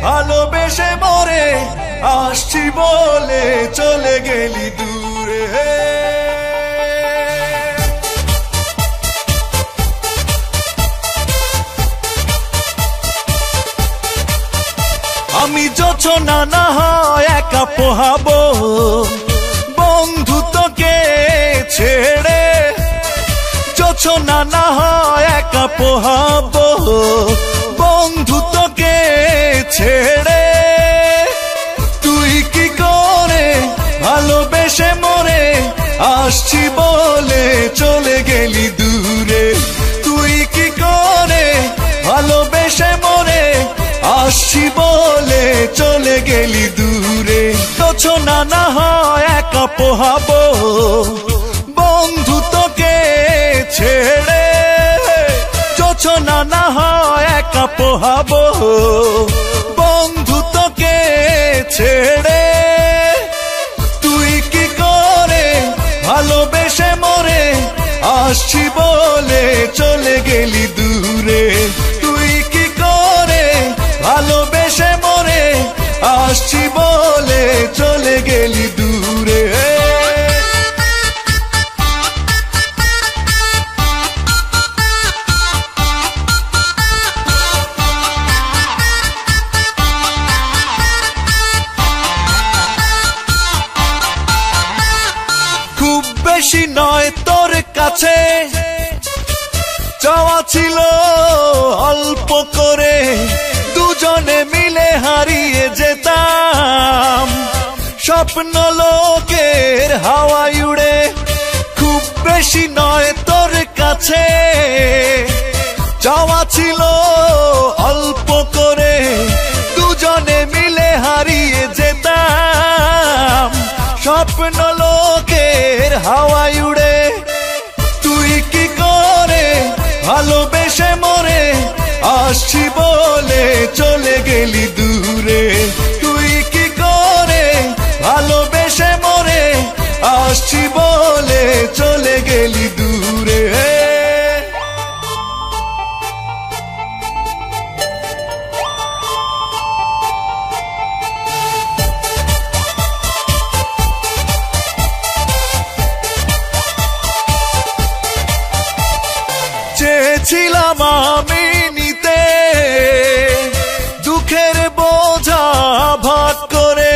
ভালোবেসে মরে আসছি বলে চলে গেলি দূরে। আমি জোছনা না হয় একা পোহাবো বন্ধু তোকে ছেড়ে, জোছনা না হয় একা পোহাবো বন্ধু তোকে ছেড়ে। তুই কি করে ভালোবেসে মরে আসছি বলে চলে গেলি দূরে। তুই কি করে ভালোবেসে মরে আসছি বলে চলে গেলি দূরে। জোছনা না হয় একা পোহাবো বন্ধু তোকে ছেড়ে, জোছনা না হয় একা পোহাবো বন্ধু তোকে ছেড়ে। তুই কি করে ভালোবেসে মরে আসছি বলে চলে গেলি দূরে। তুই কি করে ভালোবেসে মরে আসছি বলে চলে গেলি দূরে। খুব বেশি নয় তোর কাছে চাওয়া ছিল অল্প করে, দুজনে মিলে হারিয়ে যেতাম স্বপ্ন লোকের হাওয়ায় উড়ে। খুব বেশি নয় তোর কাছে চাওয়া ছিল অল্প করে, দুজনে মিলে হারিয়ে যেতাম স্বপ্ন লোকের হাওয়ায় উড়ে। তুই কি করে ভালোবেসে মরে আসছি বলে চলে গেলি দূরে। তুই কি করে ভালোবেসে মরে আসছি বলে চলে গেলি দূরে। চেয়েছিলাম আমি নিতে দুঃখের বোঝা ভাগ করে,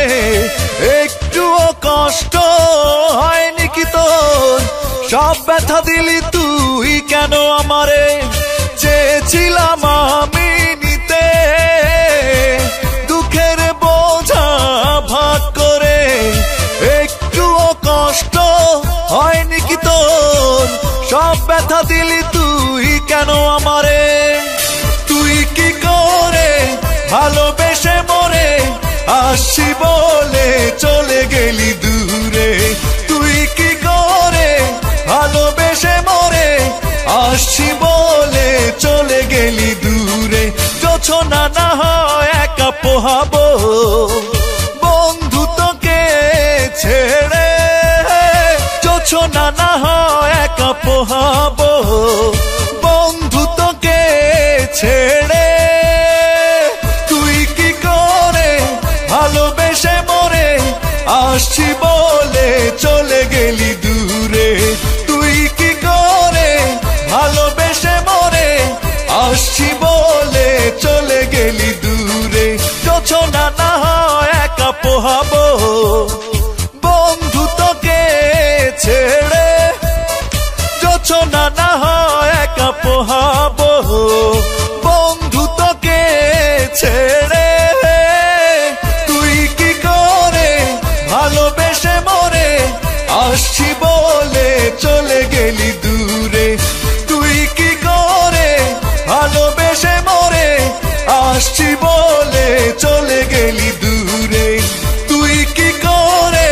একটুও কষ্ট হয়নি কি তোর, সব ব্যথা দিলি তুই কেন আমারে। চেয়েছিলাম আমি নিতে দুঃখের বোঝা ভাগ করে, একটুও কষ্ট হয়নি কি তোর, সব ব্যথা দিলি তুই কেন আমারে। তুই কি করে ভালোবেসে মরে আসছি বলে চলে গেলি দূরে। তুই কি করে ভালোবেসে মরে আসছি বলে চলে গেলি দূরে। জোছনা না হয় একা পোহাবো বন্ধু তোকে ছেড়ে, জোছনা না হয় একা পোহাবো বন্ধু তোকে ছেড়ে। তুই কি করে ভালোবেসে মরে আসছি বলে চলে গেলি দূরে। তুই কি করে ভালোবেসে মরে আসছি বলে চলে গেলি দূরে। জোছনা না হয় একা পোহাবো বন্ধু তোকে ছেড়ে, জোছনা না হয় একা পোহাবো বন্ধু তোকে ছেড়ে। তুই কি করে ভালোবেসে মরে আসছি বলে চলে গেলি দূরে। তুই কি করে ভালোবেসে মরে আসছি বলে চলে গেলি দূরে। তুই কি করে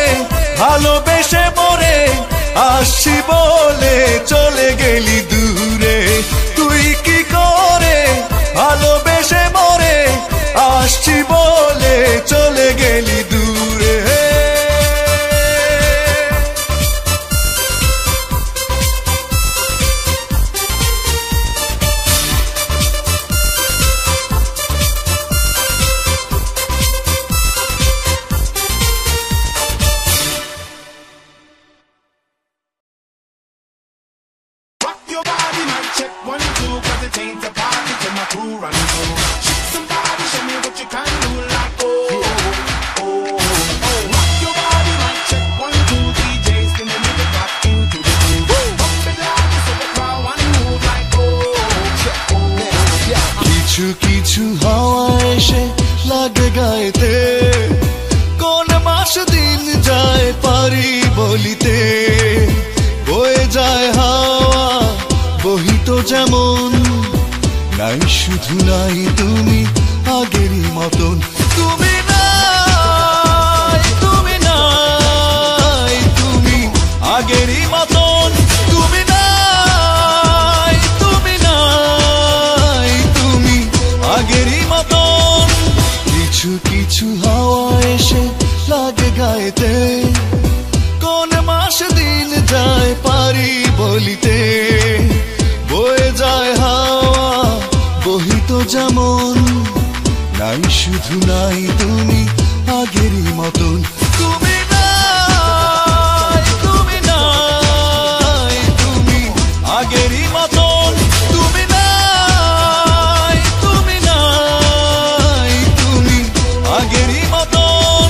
ভালোবেসে মরে আসছি বলে চলে গেলি দূরে। তুই কি করে ভালোবেসে মরে আসছি বলে চলে গেলি দূরে। কিছু কিছু হাওয়া এসে লাগে গায়েতে, কোন মাস দিন যায় পারি বলিতে। বয়ে যায় হাওয়া বহিত যেমন, নাই শুধু নাই তুমি আগেরই মতন। তুমি নাই, তুমি নাই, তুমি আগেরই মতন। তুমি নাই, তুমি নাই, তুমি আগেরই মতন। কিছু কিছু হাওয়া এসে লাগে গায়েতে, কোন মাস দিন যায় পারি বলিতে। বয়ে যায় হাওয়া বহিত যেমন, নাই শুধু নাই তুমি আগেরই মতন। তুমি নাই, তুমি নাই, তুমি আগেরই মতন। তুমি নাই, তুমি নাই, তুমি আগেরই মতন।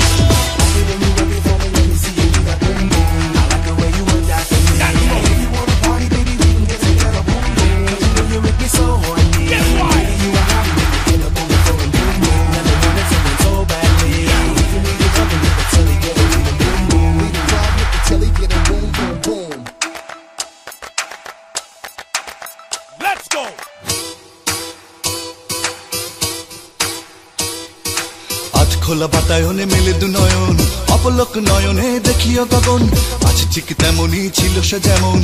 খোলা বাতায়নে মেলে দু নয়ন, অপলক নয়নে দেখিও গগন। আজ ঠিক তেমনই ছিল সে যেমন,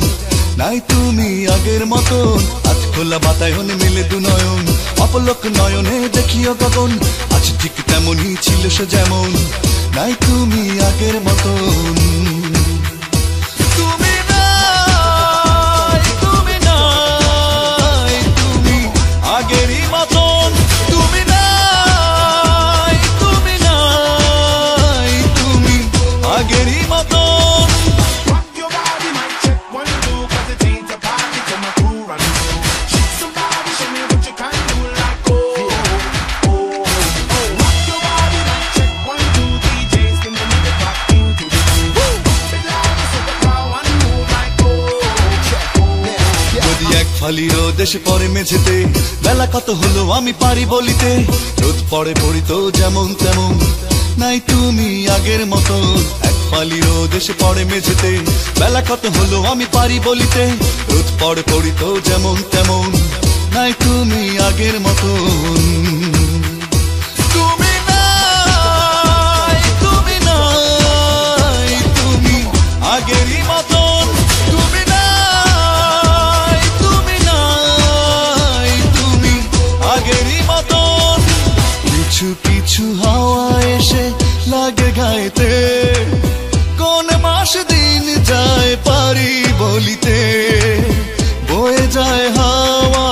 নাই তুমি আগের মতন। আজ খোলা বাতায়নে মেলে দু নয়ন, অপলক নয়নে দেখিও গগন। আজ ঠিক তেমনই ছিল সে যেমন, নাই তুমি আগের মতন। তুমি নাই, তুমি নাই, তুমি আগেরই মতন। তুমি নাই, তুমি নাই, তুমি আগেরই মতন। ফালি রোদ এসে পরে মেঝেতে, বেলা কত হলো আমি পারি বলিতে। রোদ পড়ে পড়িত যেমন তেমন, নাই তুমি আগের মতন। এক ফালি রোদ এসে পড়ে মেঝেতে, বেলা কত হলো আমি পারি বলিতে। রোদ পড়ে পড়িত যেমন তেমন, নাই তুমি আগের মতন। তুমি নাই, তুমি নাই, তুমি আগেরই মতন। তুমি নাই, তুমি নাই, তুমি আগেরই মতন। কিছু কিছু হাওয়া এসে লাগে গায়েতে, কোন মাস দিন যায় পারি বলিতে। বয়ে যায় হাওয়া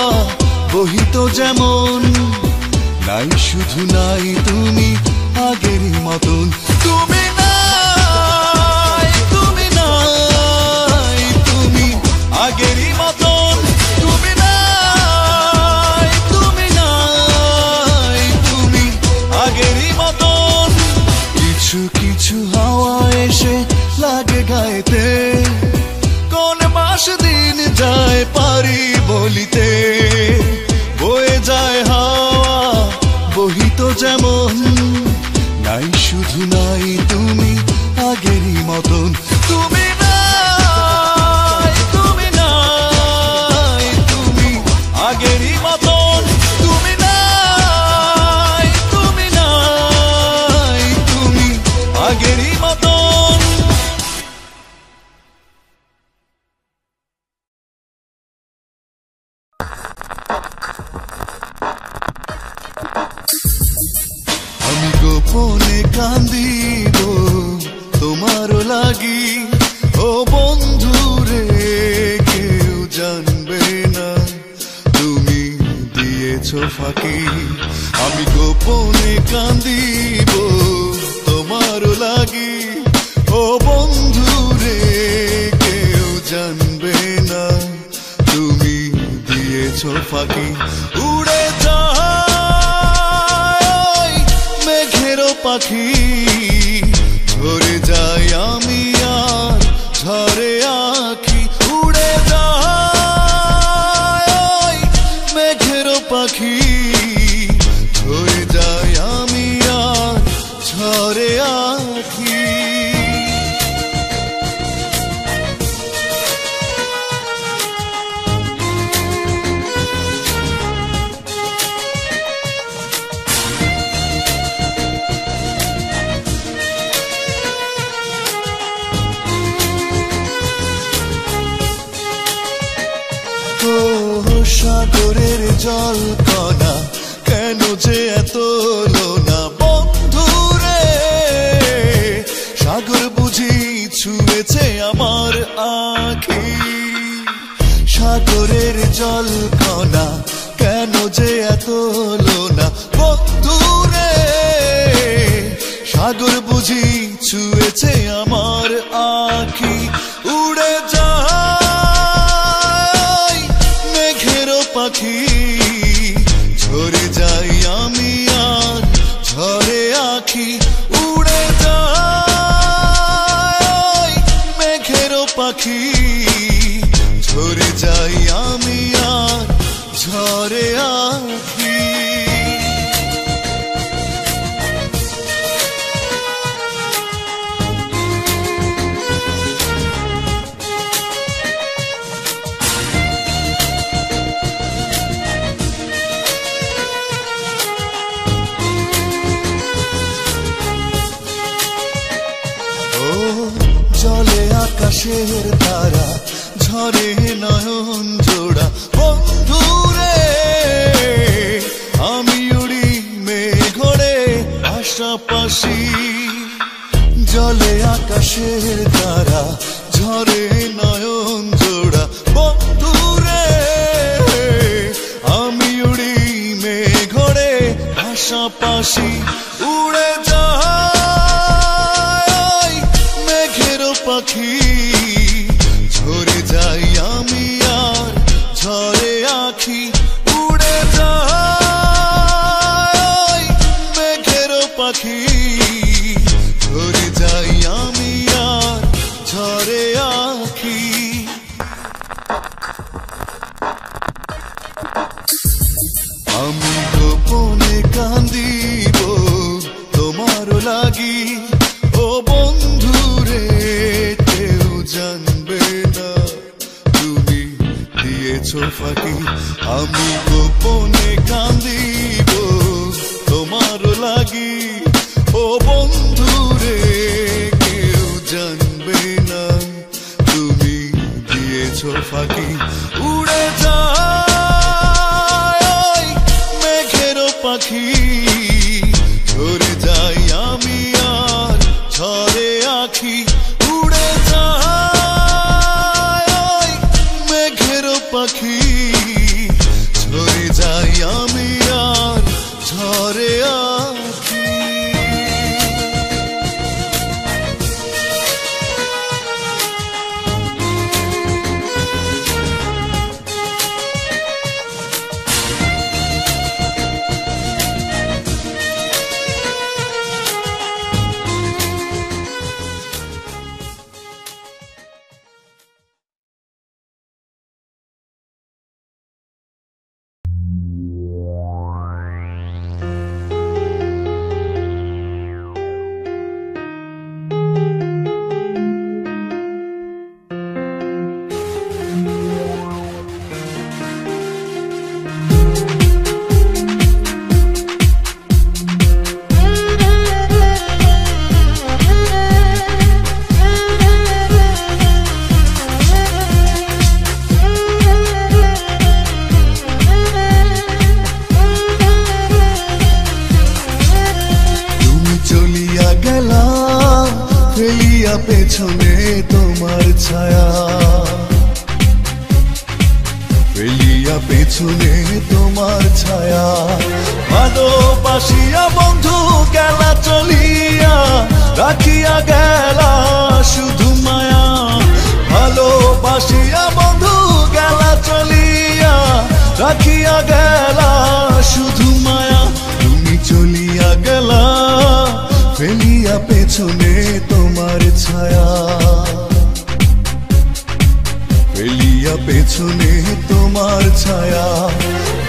বহিত যেমন, নাই শুধু নাই তুমি আগেরই মতন। তুমি নাই, তুমি নাই, তুমি আগেরই মতন। তুমি নাই, তুমি নাই, তুমি আগেরই মতন। কিছু কিছু হাওয়া এসে লাগে গায়েতে, কোন মাস দিন যায় পারি বলিতে। বয়ে যায় হাওয়া বহিত যেমন, নাই শুধু নাই তুমি আগেরই মতন। তুমি নাই, তুমি নাই, তুমি আগেরই মতন। তুমি নাই, তুমি নাই, তুমি আগেরই মতন। আমি গোপনে কান্দিব তোমারও লাগি, ও বন্ধু রে কেউ জানবে না তুমি দিয়েছো ফাঁকি। আমি গোপনে কান্দিব তোমারও লাগি, ও বন্ধু রে কেউ জানবে না তুমি দিয়েছো ফাঁকি। উড়ে যায় মেঘেরও পাখি, ঝরে যাই আমি আর ঝরে আঁখি। উড়ে যায় মেঘেরও পাখি, জল কণা কেন যে এত লোনা বন্ধুরে সাগর বুঝি ছুঁয়েছে আমার আঁখি সাগরের জল কণা কেন যে এত লোনা বন্ধুরে সাগর বুঝি ছুঁয়েছে আমার আঁখি উড়ে যাই মেঘেরও পাখি ঝরে যাই আমি আর ঝরে আঁখি উড়ে যাই মেঘেরও পাখি ঝরে যাই আমি আর ঝরে আঁখি জলে আকাশের তারা ঝরে নয়ন জোড়া বন্ধুরে আমি উড়ি মেঘরে পাশাপাশি জলে আকাশের তারা ঝরে নয়ন জোড়া বন্ধুরে আমি উড়ি মেঘরে পাশাপাশি উড়ে যাই মেঘেরও পাখি ঝরে যাই আমি আর ঝরে আঁখি উড়ে যাই মেঘেরও পাখি ঝরে যাই আমি আর ঝরে আঁখি আমি গোপনে কান্দিব তোমার লাগি ও বন্ধুরে কেউ জানবে না তুমি দিয়েছো ফাঁকি আমি গোপনে কান্দিব তোমার লাগি ও বন্ধুরে কেউ জানবে না তুমি দিয়েছো ফাঁকি উড়ে যাই মেঘেরও পাখি ঝরে যাই আমি আর ঝরে আঁখি উড়ে যাই মেঘেরও পাখি ঝরে যাই আমি আর ঝরে আঁখি পেছনে তোমার ছায়া ফেলিয়া পেছনে তোমার ছায়া ভালোবাসিয়া বন্ধু গেলা চলিয়া রাখিয়া গেলা শুধু মায়া ভালোবাসিয়া বন্ধু গেলা চলিয়া রাখিয়া গেলা শুধু মায়া তুমি চলিয়া গেলা ফেলিয়া পেছনে তোমার ছায়া ফেলিয়া পেছনে তোমার ছায়া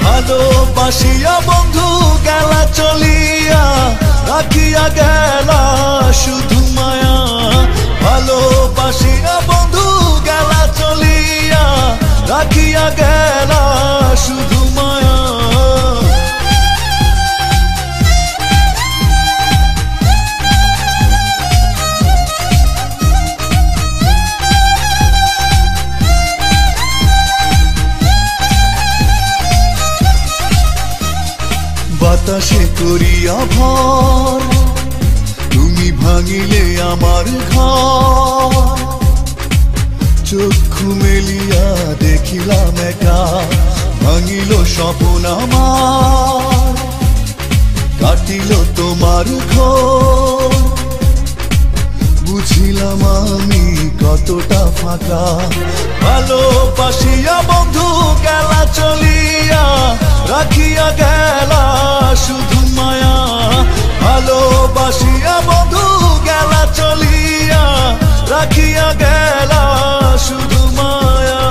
ভালোবাসিয়া বন্ধু গেলা চলিয়া রাখিয়া গেলা শুধু মায়া ভালোবাসিয়া বন্ধু গেলা চলিয়া রাখিয়া গেলা শুধু মায়া বাতাসে করিয়া ভর তুমি ভাঙিলে আমার ঘর চক্ষু মেলিয়া দেখিলাম একা ভাঙিল স্বপ্ন আমার কাটিল তোমার ঘর বুঝিলাম আমি কতটা ফাঁকা ভালোবাসিয়া বন্ধু গেলা চলিয়া রাখিয়া গেলা শুধু মায়া ভালোবাসিয়া বন্ধু গেলা চলিয়া রাখিয়া গেলা শুধু মায়া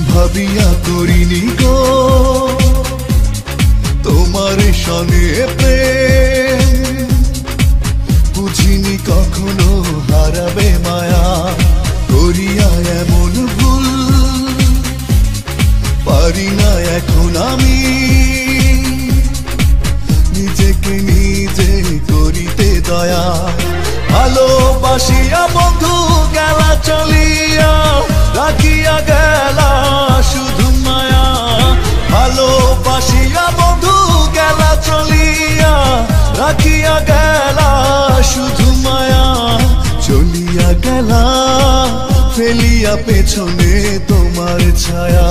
ভাবিয়া করিনি গো তোমার সঙ্গে প্রেম বুঝিনি কখনো হারাবে মায়া করিয়া এমন ভুল পারি না এখন আমি নিজেকে নিজে করিতে দয়া ভালোবাসিয়া বন্ধু গেলা চলিয়া রাখিয়া গেলা শুধু মায়া ভালোবাসিয়া বন্ধু গেলা চলিয়া রাখিয়া গেলা শুধু মায়া চলিয়া গেলা ফেলিয়া পেছনে তোমার ছায়া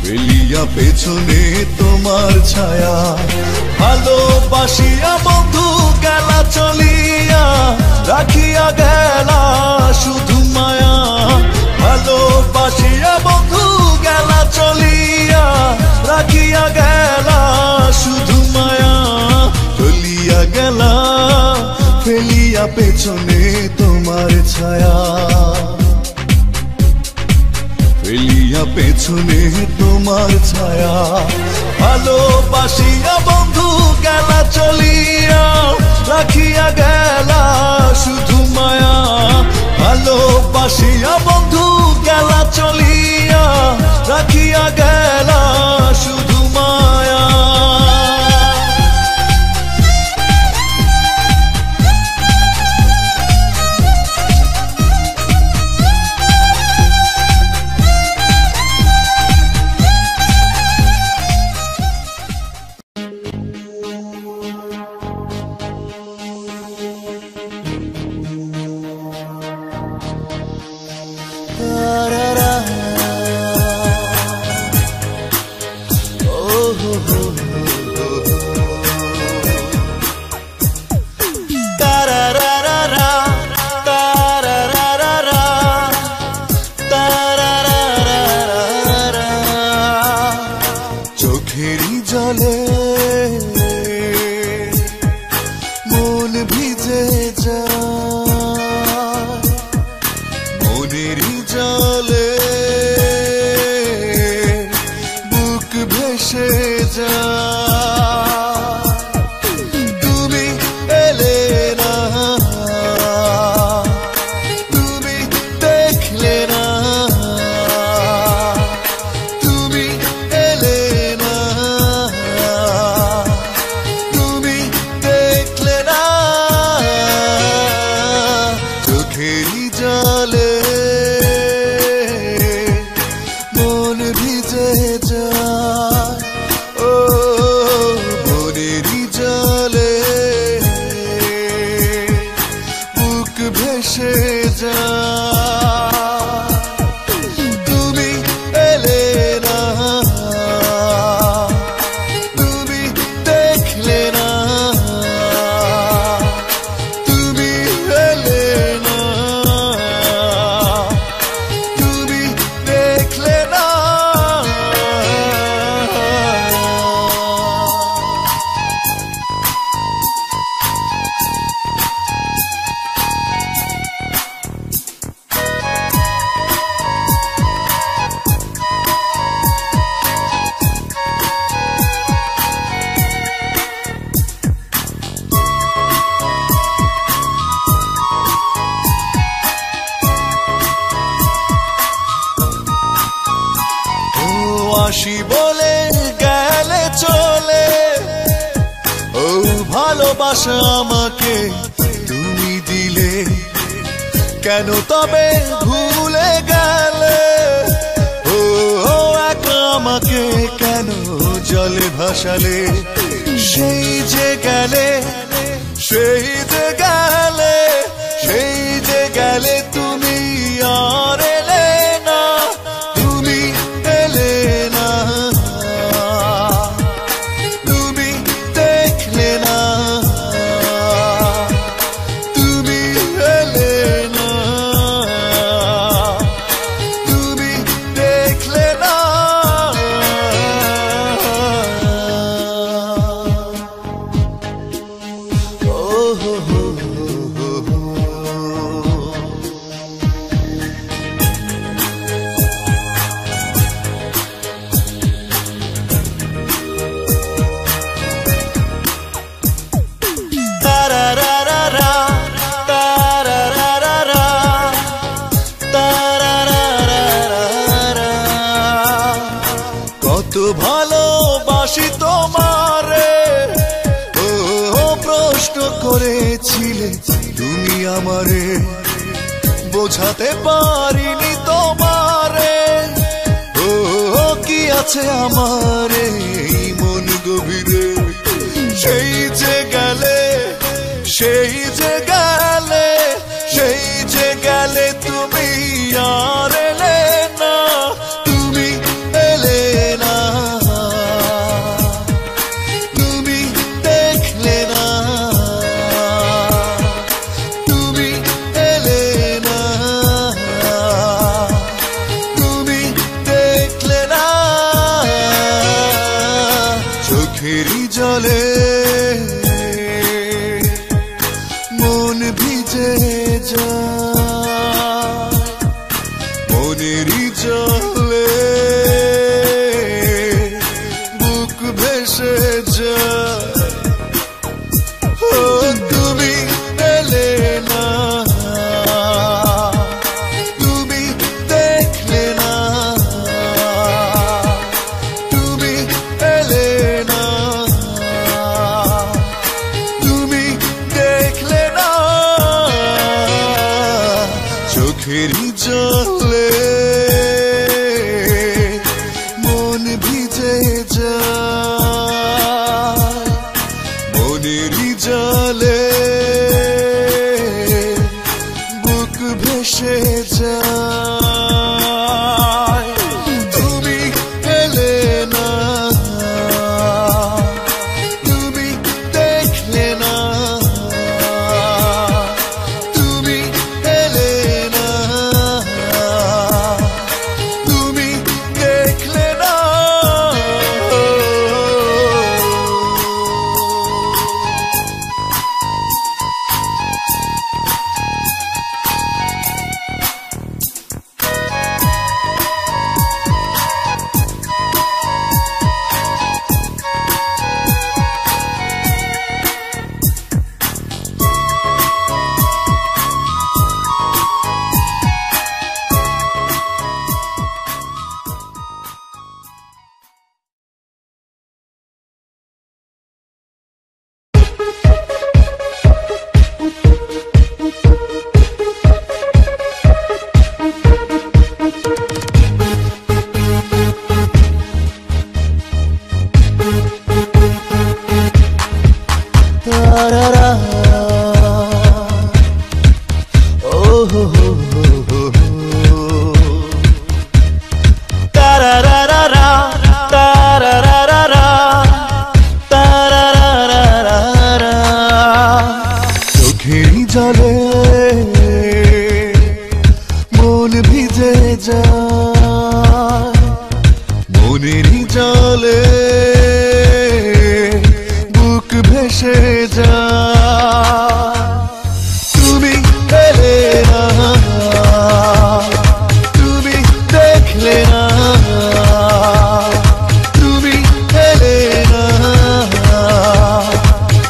ফেলিয়া পেছনে তোমার ছায়া ভালোবাসিয়া বন্ধু গেলা চলিয়া রাখিয়া গেলা শুধু মায়া ভালোবাসিয়া বন্ধু গেলা চলিয়া রাখিয়া গেলা শুধু মায়া চলিয়া গেলা ফেলিয়া পেছনে তোমার ছায়া ফেলিয়া পেছনে তোমার ছায়া ভালোবাসিয়া বন্ধু গেলা চলিয়া রাখিয়া গেলা শুধু মায়া ভালোবাসিয়া বন্ধু গেলা চলিয়া রাখিয়া গেলা শুধু মায়া চোখেরই জলে মন ভিজে যায় মনেরই জলে বুক ভেসে যায় তুমি এলে না তুমি দেখলে না তুমি এলে না তুমি দেখলে না চোখেরই জলে বাসি বলে গেলে চলে, ও ভালোবাসা আমাকে তুমি দিলে, কেন তবে ভুলে গেলে, ও একা আমাকে কেন জলে ভাসালে, সেই যে গেলে, সেই যে গেলে, সেই যে গেলে তুমি আর এলে না, তুমি এলে না, তুমি দেখলে না, তুমি এলে না, তুমি দেখলে না। কত ভালোবাসি তোমারে, ও প্রশ্ন করেছিলে তুমি আমারে, বোঝাতে পারিনি তোমারে, ও কি আছে আমারে মন গভীরে, সেই যে গেলে, সেই যে গেলে, সেই যে গেলে তুমি আর এলে না, তুমি এলে না, তুমি দেখলে না, তুমি এলে না, তুমি দেখলে না। চোখেরই জলে মন ভিজে যায়, মনেরই জলে বুক ভেসে যায়, ও তুমি এলে না, তুমি দেখলে না, তুমি এলে না, তুমি দেখলে না। চোখেরই জলে মন ভিজে যায়, মনেরই জলে বুক ভেসে যায়, তুমি এলে না, তুমি দেখলে না, তুমি এলে না, তুমি দেখলে না। চোখেরই জলে মন ভিজে যায়, মনেরই জলে বুক ভেসে যায়, তুমি এলে না, তুমি দেখলে না, তুমি এলে না,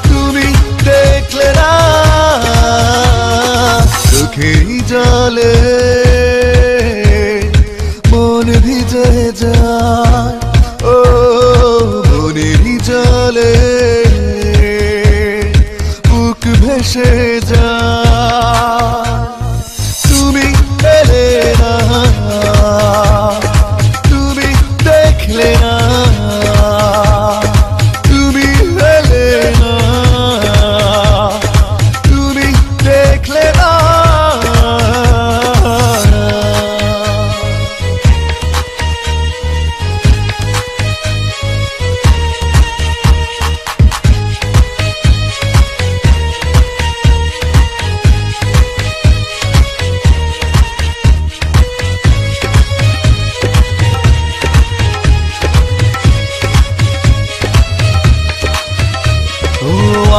তুমি দেখলে না। চোখেরই জলে মন ভিজে যায়,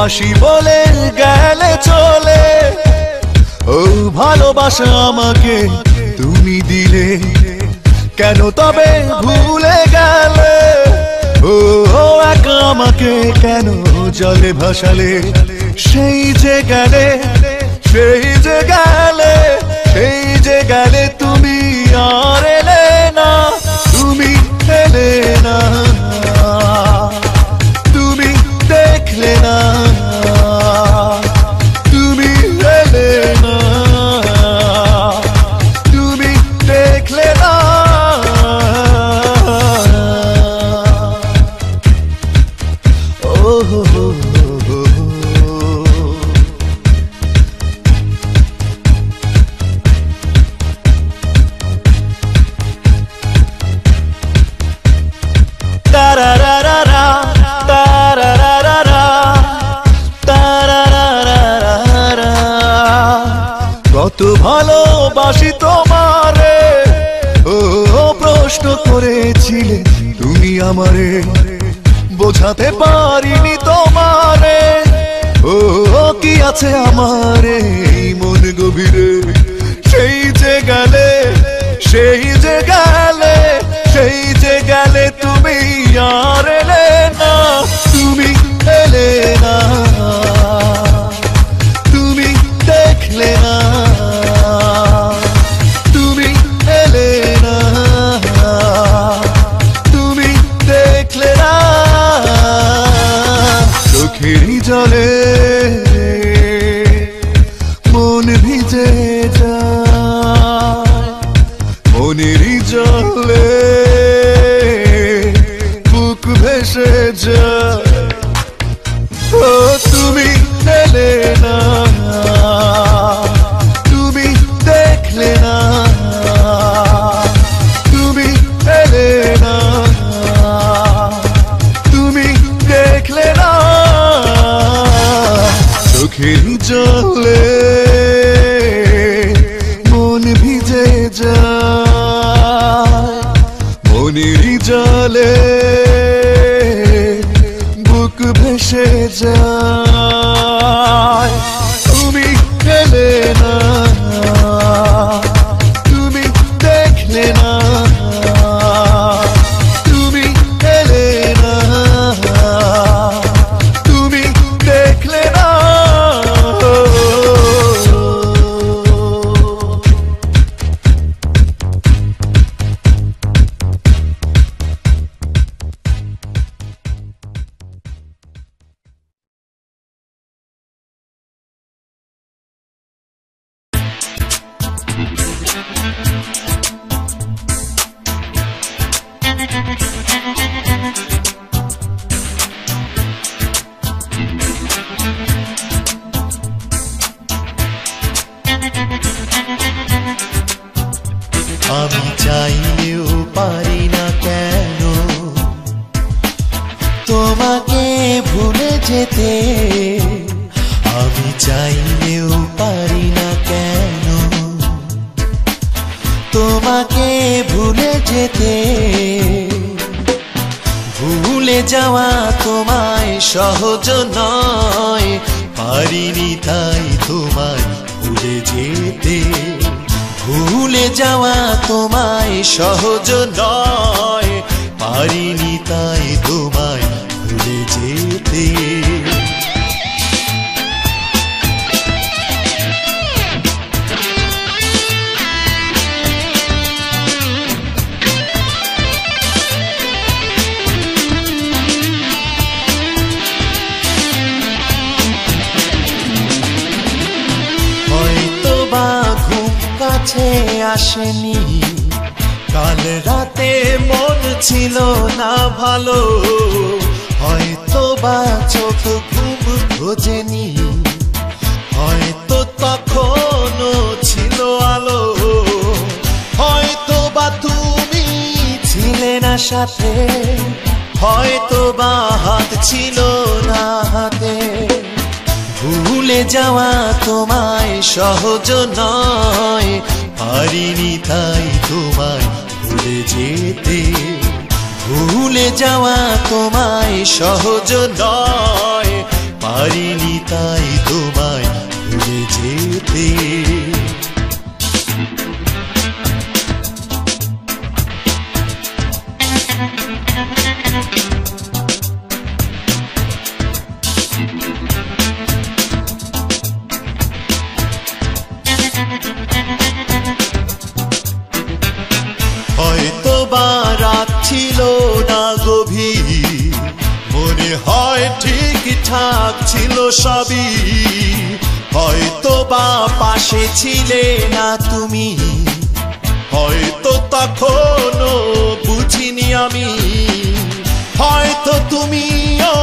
ভালোবাসি বলে গেলে চলে, ও ভালোবাসা আমাকে তুমি দিলে, কেন তবে ভুলে গেলে? ও একা আমাকে কেন জলে ভাসালে? সেই যে গেলে, সেই যে গেলে, সেই যে গেলে তুমি আর এলে না, তুমি এলে না, তুমি দেখলে না, তুমি এলে না, তুমি দেখলে না। কত ভালোবাসি তোমারে, ও প্রশ্ন করেছিলে তুমি আমারে, বোঝাতে পারিনি তোমারে, ও কি আছে আমারে এই মন গভীরে? সেই যে গেলে, সেই যে গেলে, সেই যে গেলে তুমি আর এলে না, তুমি এলে না, তুমি দেখলে না, তুমি এলে না, তুমি দেখলে না। চোখেরই জলে মন ভিজে যায়, মনেরই জলে বুক ভেসে যায়, ও তুমি এলে না, তুমি দেখলে না, তুমি এলে না, তুমি দেখলে না। চোখের জলে মন ভিজে যায়, মনেরই জলে বুক ভেসে যায়, তুমি এলে না, তুমি দেখলে না, তুমি এলে না, তুমি দেখলে না। আমি চাইলেও পারি না কেন তোমাকে ভুলে যেতে, আমি চাইলেও পারি না কেন তোমাকে ভুলে যেতে। ভুলে যাওয়া তোমায় সহজ নয়, পারিনি তাই তোমায় ভুলে যেতে। ভুলে যাওয়া তোমায় সহজ নয়, পারিনি তাই তোমায় ভুলে যেতে। হয়তো বা ঘুম কাছে আসেনি, কাল রাতে মন ছিল না ভালো, হয়তো বা চোখ ঘুম খোঁজেনি, হয়তো তখনও ছিল আলো, হয়তো বা তুমি ছিলে না সাথে, হয়তো বা হাত ছিল না হাতে। ভুলে যাওয়া তোমায় সহজ নয়, পারিনি তাই তোমায় ভুলে যেতে। ভুলে যাওয়া তোমায় সহজ নয়, পারিনি তাই তোমায় ভুলে যেতে। হয়তো বা রাত ছিল না গভীর, মনে হয় ঠিকঠাক ছিল সবই। হয়তো বা পাশে ছিলে না তুমি, হয়তো তখনও বুঝিনি আমি। হয়তো তুমিও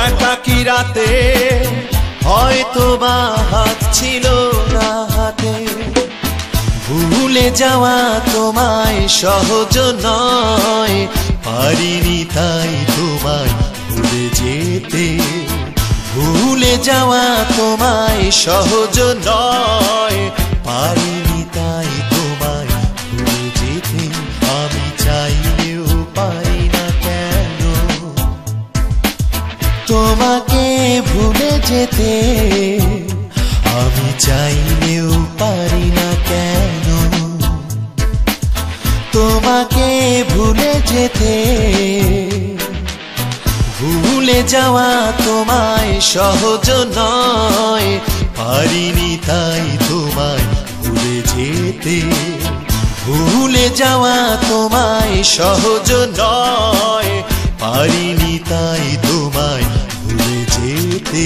একাকী রাতে, হয়তো বা হাত ছিল না হাতে। ভুলে যাওয়া তোমায় সহজ নয়, পারিনি তাই তোমায় ভুলে যেতে। ভুলে যাওয়া তোমায় সহজ নয়, পারিনি তাই তোমায় ভুলে যেতে। আমি চাইলেও পারি না কেন তোমাকে ভুলে যেতে। আমি চাইলেও পারি না কেন তোমাকে ভুলে যেতে। ভুলে যাওয়া তোমায় সহজ নয়, পারিনি তাই তোমায় ভুলে যেতে। ভুলে যাওয়া তোমায় সহজ নয়, পারিনি তাই তোমায় ভুলে যেতে।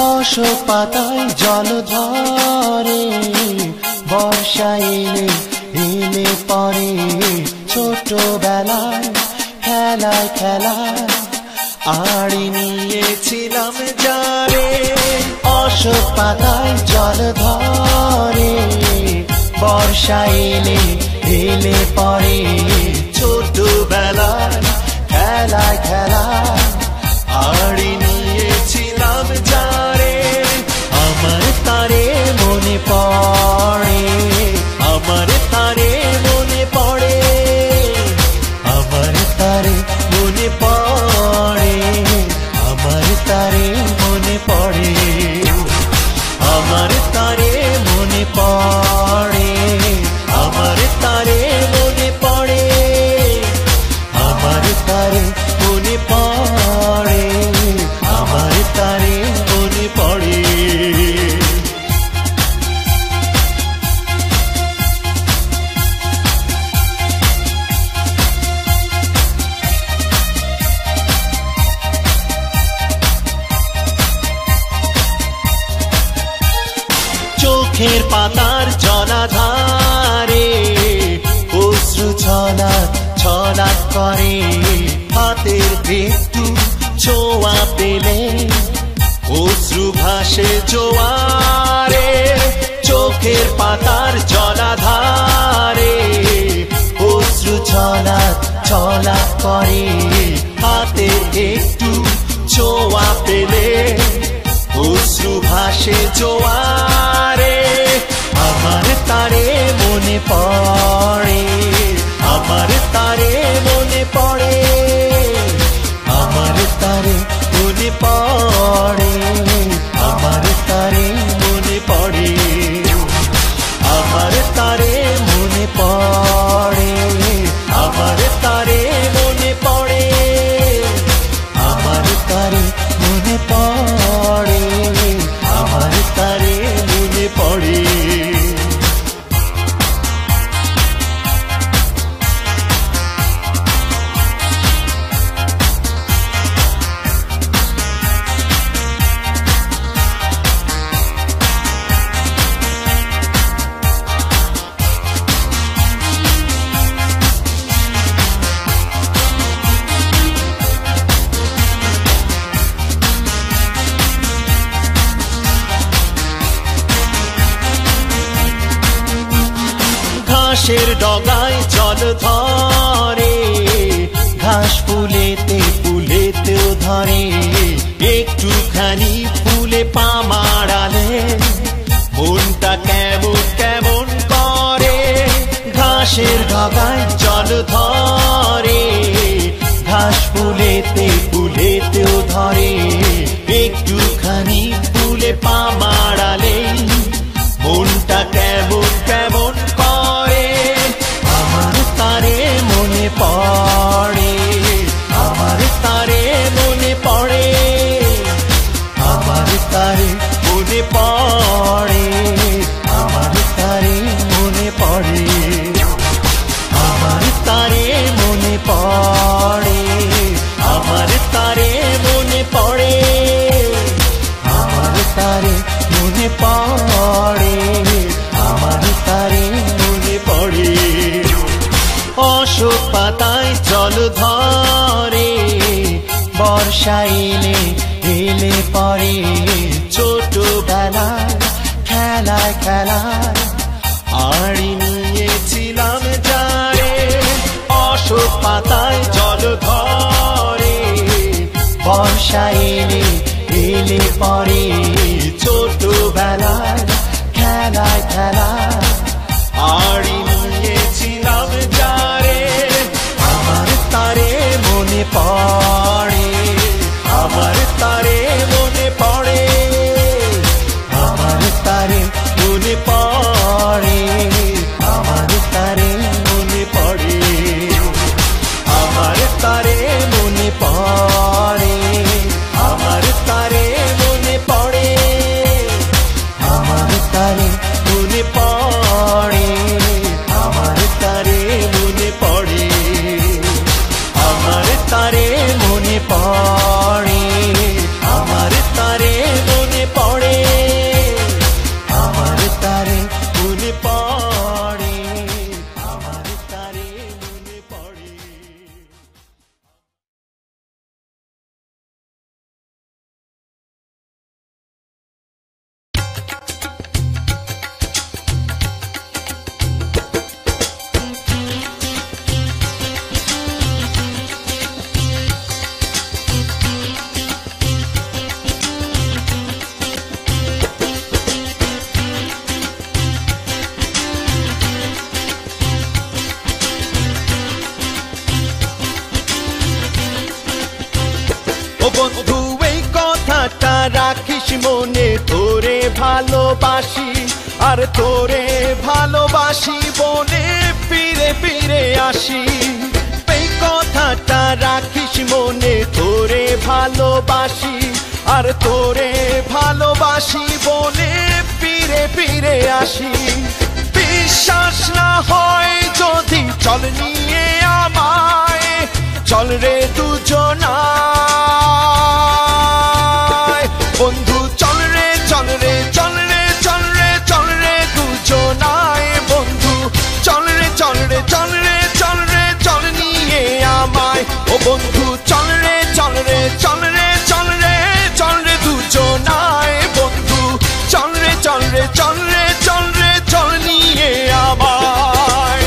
অশোক পাতায় জল ধরে, বর্ষা এলে এলে পরে। ছোটবেলায় খেলায় খেলায় আড়ি নিয়েছিলাম যারে। অশোক পাতায় জল ধরে, বর্ষা এলে এলে পরে। ছোটবেলায় খেলায় খেলায় আড়ি নিয়েছিলাম যারে। আমার তারে মনে পড়ে, আমার তারে মনে পড়ে, আমার তারে মনে পড়ে, আমার তারে মনে পড়ে, আমার তারে মনে পড়ে, আমার তারে মনে পড়ে, আমার তারে মনে পড়ে, আমার তারে মনে পড়ে। চোখের পাতার জলাধারে অশ্রু ছলাৎ ছলাৎ করে। হাতের একটু ছোঁয়া পেলে অশ্রু ভাসে জোয়ারে। চোখের পাতার জলাধারে অশ্রু ছলাৎ ছলাৎ করে। হাতের একটু ছোঁয়া পেলে অশ্রু ভাসে জোয়ারে। আমার তারে মনে পড়ে, আমার তারে মনে পড়ে, আমার তারে মনে পড়ে, আমার তারে মনে পড়ে, আমার তারে ঘাসের ডগায় জল ধরে, ঘাস ফুলেতে ফুলেতেও ধরে, একটুখানি ফুলে পা মারালে মনটা কেমন কেমন করে। ঘাসের ডগায় জল ধরে, ঘাস ফুলেতে ফুলেতেও ধরে, একটুখানি ফুলে পা মারালে মনটা কেমন কেমন করে। আমার তারে মনে পড়ে, আমার তারে মনে পড়ে, আমার তারে মনে পড়ে, আমার তারে মনে পড়ে, আমার তারে মনে পড়ে, আমার তারে মনে পড়ে, আমার তারে মনে পড়ে, আমার তারে মনে পড়ে। অশোক পাতায় জল ধরে, বর্ষা এলে এলে পরে, ছোটবেলায় খেলায় খেলায় আড়ি নিয়েছিলাম যারে। অশোক পাতায় জল ধরে, বর্ষা এলে এলে পরে, ছোটবেলায় খেলায় খেলায় আড়ি নিয়েছিলাম যারে। আমার তারে মনে পড়ে, আমার তারে মনে পড়ে, আমার তারে মনে পড়ে, আমার তারে মনে পড়ে, আমার তারে মনে পড়ে, আমার তারে মনে পড়ে, আমার তারে মনে পড়ে, আমার তারে মনে পড়ে, আমার তারে মনে পড়ে, আমার তারে মনে পড়ে, আমার তারে মনে পড়ে, আমার তারে মনে পড়ে। বন্ধু এই কথাটা রাখিস মনে, তোরে ভালোবাসি আর তোরে ভালোবাসি বলে ফিরে ফিরে আসি। এই কথাটা রাখিস মনে, তোরে ভালোবাসি আর তোরে ভালোবাসি বলে ফিরে ফিরে আসি। বিশ্বাস না হয় যদি চল নিয়ে আমায়, চল রে দুজনায়। বন্ধু চল রে চল রে চল রে চল রে চল রে দুজনায়। বন্ধু চল রে চল রে চল রে চল রে চল নিয়ে আমায়। ও বন্ধু চল রে চল রে চল রে চল রে চল রে দুজনায়। বন্ধু চল রে চল রে চল রে চল রে চল নিয়ে আমায়।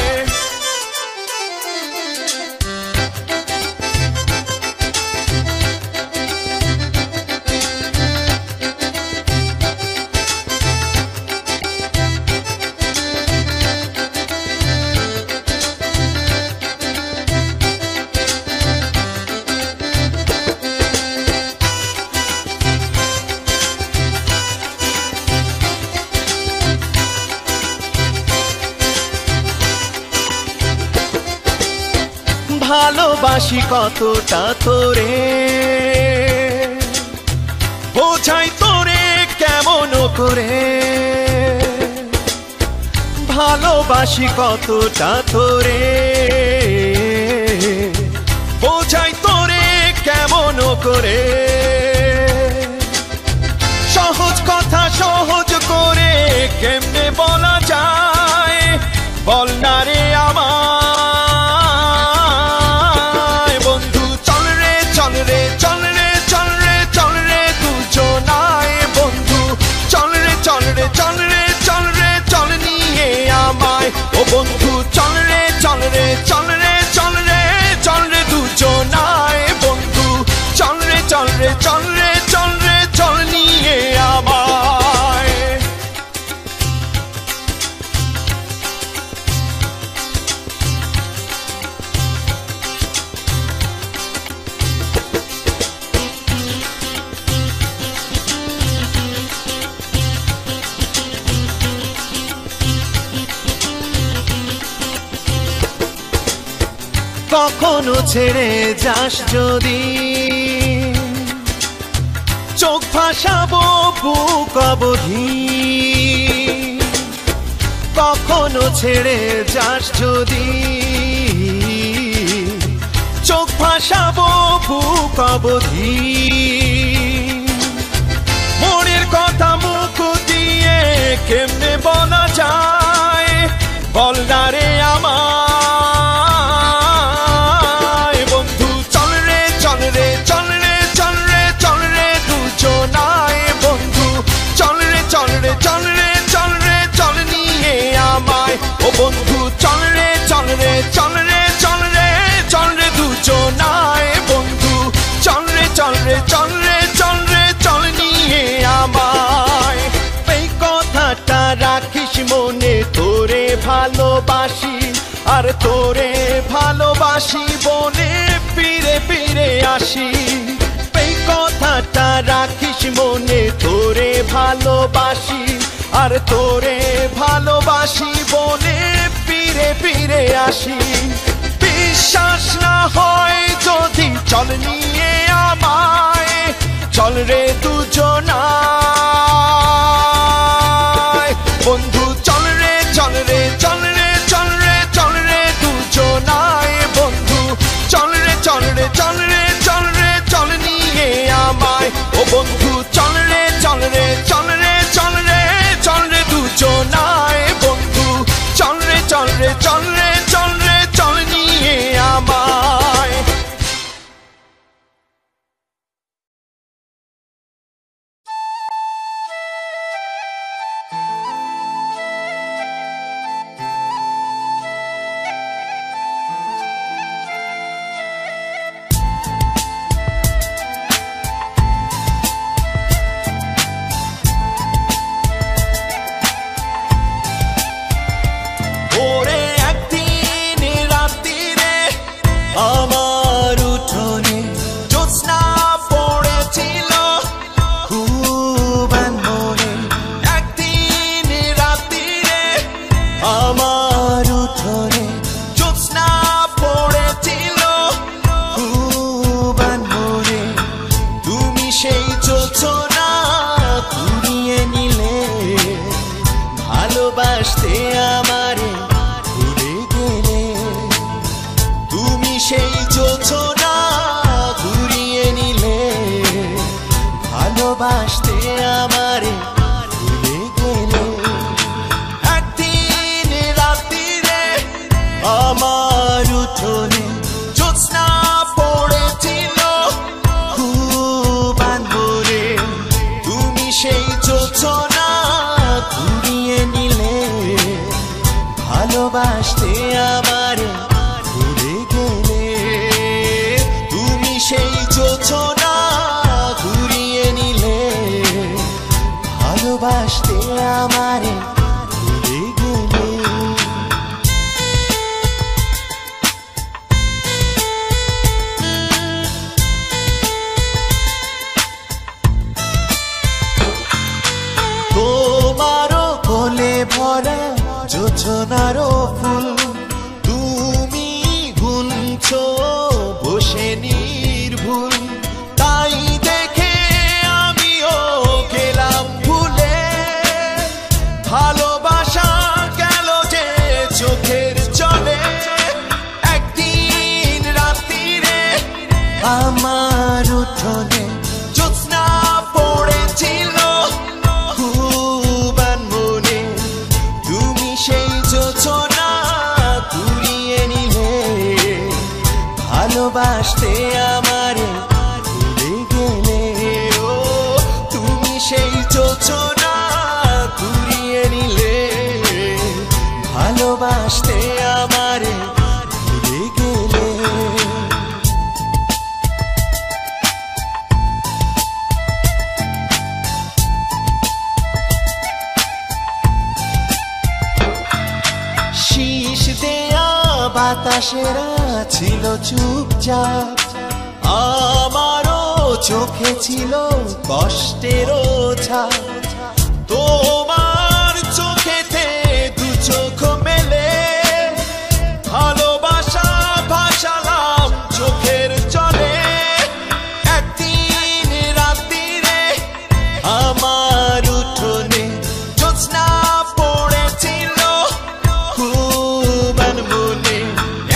ভালোবাসি কতটা তোরে, বোঝাই তোরে কেমন করে। ভালোবাসি কতটা তোরে, বোঝাই তোরে কেমন করে, সহজ কথা সহজ করে কেমনে বলা যায়, বল না রে আমায় বন্ধু। চল রে চল রে চল রে চল রে চল রে দুজনায় বন্ধু, চল রে চল রে চল রে চল রে চল নিয়ে আমায় ও বন্ধু, চল রে চল রে চল রে চল রে চল রে দুজনায় বন্ধু, চল রে চল রে চল রে চল রে চল নিয়ে আমায়। কখনো ছেড়ে যাস যদি, চোখ ভাসাবো বুক অবধি, কখনো ছেড়ে যাস যদি, চোখ ভাসাবো বুক অবধি, মনের কথা মুখ দিয়ে কেমনে বলা যায়, বল না রে আমায় বন্ধু। চল রে চল রে চল রে চল রে চল রে দুজনায় বন্ধু, চল রে চল রে চল রে চল রে চল নিয়ে আমায় ও বন্ধু, চল রে চল রে চল রে চল রে চল রে দুজনায় বন্ধু, চল রে চল রে চল রে চল রে চল নিয়ে আমায়। এই কথাটা রাখিস মনে, তোরে ভালোবাসি আর তোরে ভালোবাসি বনে ফিরে ফিরে আসি, এই কথাটা রাখিস মনে, তোরে ভালোবাসি আর তোরে ভালোবাসি বনে ফিরে ফিরে আসি। বিশ্বাস না হয় যদি চল নিয়ে আমায়, চল রে দুজনায় বন্ধু, চল রে চল রে চল রে চল রে চল রে দুজনায় বন্ধু, চল রে চল রে চল রে চল রে চল নিয়ে আমায় ও বন্ধু, চল রে চল রে চল রে চল রে চল রে দুজনায় বন্ধু, চল রে চল রে চল রে চল রে চল নিয়ে আমায়। আমার উঠোনে জ্যোৎস্না পড়েছিল খুব মনে, একদিন রাত্রিরে আমার উঠোনে জ্যোৎস্না পড়েছিল খুব মনে, তুমি সেই জ্যোৎস্না কুড়িয়ে নিলে, ভালোবাসতে আমারে ভুলে গেলে, তুমি সেই জ্যোৎস্না ঘুরিয়ে নিলে, ভালোবাসতে আমারে ভুলে গেলে, একদিন রাত্রিরে আমার উঠোনে জ্যোৎস্না পড়েছিল খুব ভোরে, তুমি সেই জ্যোৎস্না ঘুরিয়ে নিলে, ভালোবাসতে আমারে ভুলে গেলে, তুমি সেই জ্যোৎস্না ঘুরিয়ে নিলে, ভালোবাসতে আমারে ভুলে গেলে। তোমারও কোলে ভরা যোজনারও ফুল, তুমি গুনছো বসে নির্ভুল, তাই দেখে আমিও গেলাম ভুলে, ভালোবাসা গেল যে সেই যোছনা কুড়িয়ে নিলে, ভালোবাসতে আমারে ভুলে গেলে। ও তুমি সেই যোছনা কুড়িয়ে নিলে, ভালোবাসতে আমারে ভুলে গেলে। শীষ দেয়া বাতাসেরা ছিল চুপচাপ, আমারও চোখে ছিল কষ্টের ছাপ। তোমার চোখেতে দু চোখ মেলে, ভালোবাসা ভাসালাম চোখের জলে। একদিন রাত্রিরে আমার উঠোনে জ্যোৎস্না পড়েছিল খুব আনমনে।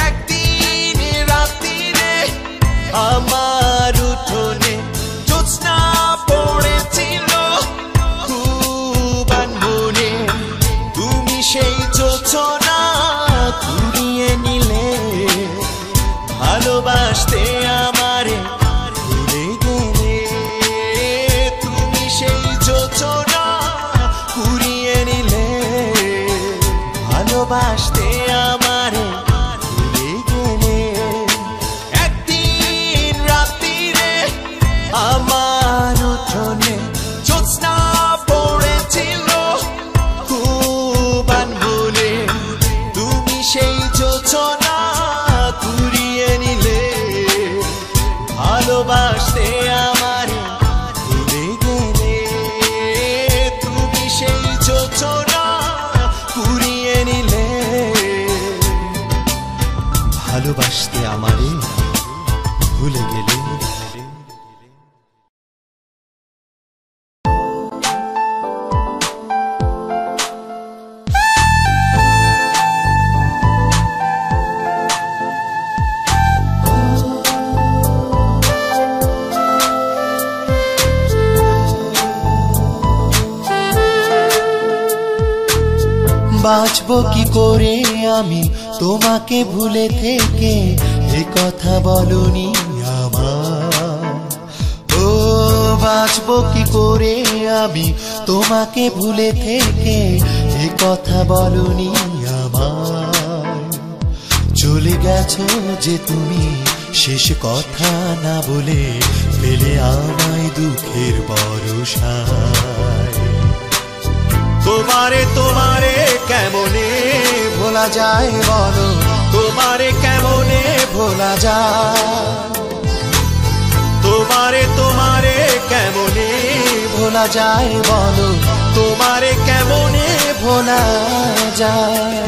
একদিন রাত্রিরে আমার উঠোনে জ্যোৎস্না পড়েছিল খুব আনমনে। তুমি সেই যোছনা কুড়িয়ে নিলে, ভালোবাসতে আমারে ভুলে গেলে। তুমি সেই যোছনা কুড়িয়ে নিলে, ভালোবাসতে আমারে ভুলে গেলে। একদিন রাত্রিরে আমার উঠোনে জ্যোৎস্না পড়েছিল খুব আনমনে। তুমি সেই যোছনা কুড়িয়ে নিলে, ভালোবাসতে আমারে ভুলে গেলে। তুমি সেই যোছনা কুড়িয়ে নিলে, ভালোবাসতে আমারে ভুলে গেলে। বাঁচবো কি করে আমি তোমাকে ভুলে থেকে, এ কথা বলনি আমার। ও বাঁচবো কি করে আমি তোমাকে ভুলে থেকে, এ কথা বলনি আমার। চলে গেছো যে তুমি শেষ কথা না বলে, ফেলে আমায় দুঃখের বর্ষায়। তোমারে তোমারে কেমনে ভোলা যায় বলো, তোমারে কেমনে ভোলা যায়। তোমারে তোমারে কেমনে ভোলা যায় বলো, তোমারে কেমনে ভোলা যায়।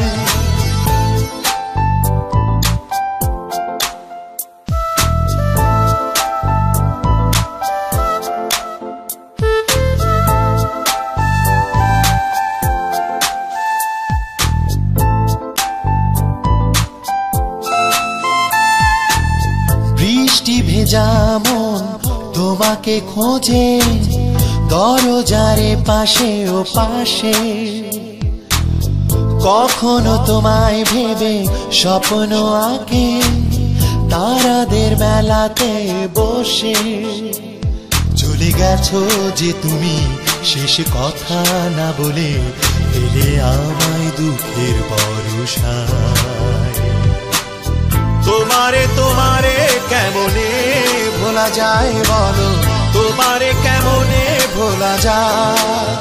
বৃষ্টি ভেজা মন তোমাকে খোঁজে, দরজারে পাশে ও পাশে। কখনো তোমায় ভেবে স্বপ্ন আঁকে, তারাদের মেলাতে বসে। চলে গেছো যে তুমি শেষ কথা না বলে, ফেলে আমায় দুঃখের বর্ষায়। তোমারে তোমারে কেমনে ভোলা যায় বলো, তোমারে কেমনে ভোলা যায়।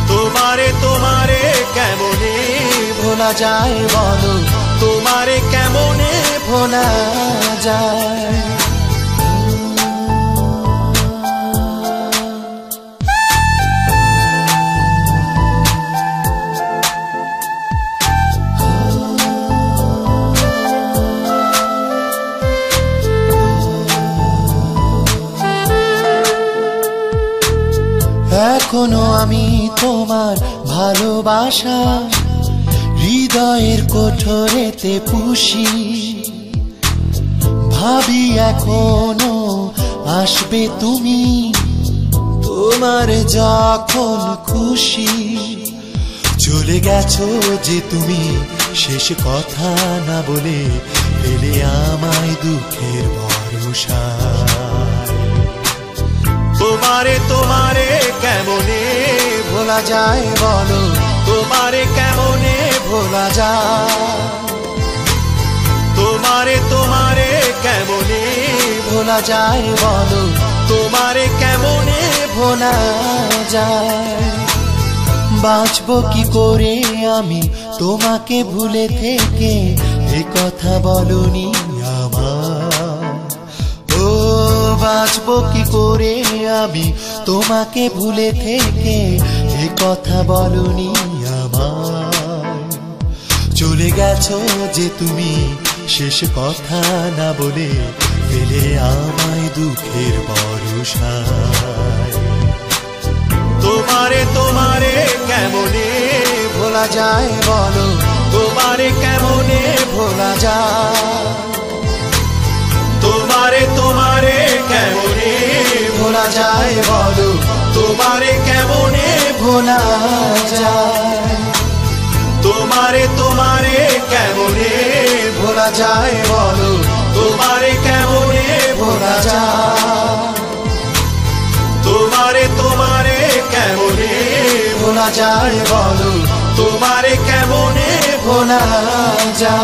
তোমারে তোমারে কেমনে ভোলা যায় বলো, তোমারে কেমনে ভোলা যায়। এখনো আমি তোমার ভালোবাসা হৃদয়ের কোঠরেতে পুষি। ভাবি এখনো আসবে তুমি, তোমার যখন খুশি। চলে গেছো যে তুমি শেষ কথা না বলে পেলে আমায় দুঃখের ভরসা তোমারে তোমারে কেমনে ভোলা যায় বলো তোমারে কেমনে ভোলা যায় তোমারে তোমারে কেমনে ভোলা যায় বলো তোমারে কেমনে ভোলা যায় বাঁচবো কি করে আমি তোমাকে ভুলে থেকে এ কথা বলনি আমার ও বাঁচবো কি করে আমি তোমাকে ভুলে থেকে এ কথা বলনি আমার চলে গেছো যে তুমি শেষ কথা না বলে পেলে আমায় দুঃখের বর্ষায় তোমারে তোমারে কেমনে ভোলা যায় বলো তোমারে কেমনে ভোলা যায় তোমারে তোমারে কেমনে ভোলা যায় বলো তোমারে কেমনে ভোলা যায় তোমারে তোমারে কেমনে ভোলা যায় বলো তোমারে কেমনে ভোলা যায় তোমারে তোমারে কেমনে ভোলা যায় বলো তোমারে কেমনে ভোলা যায়।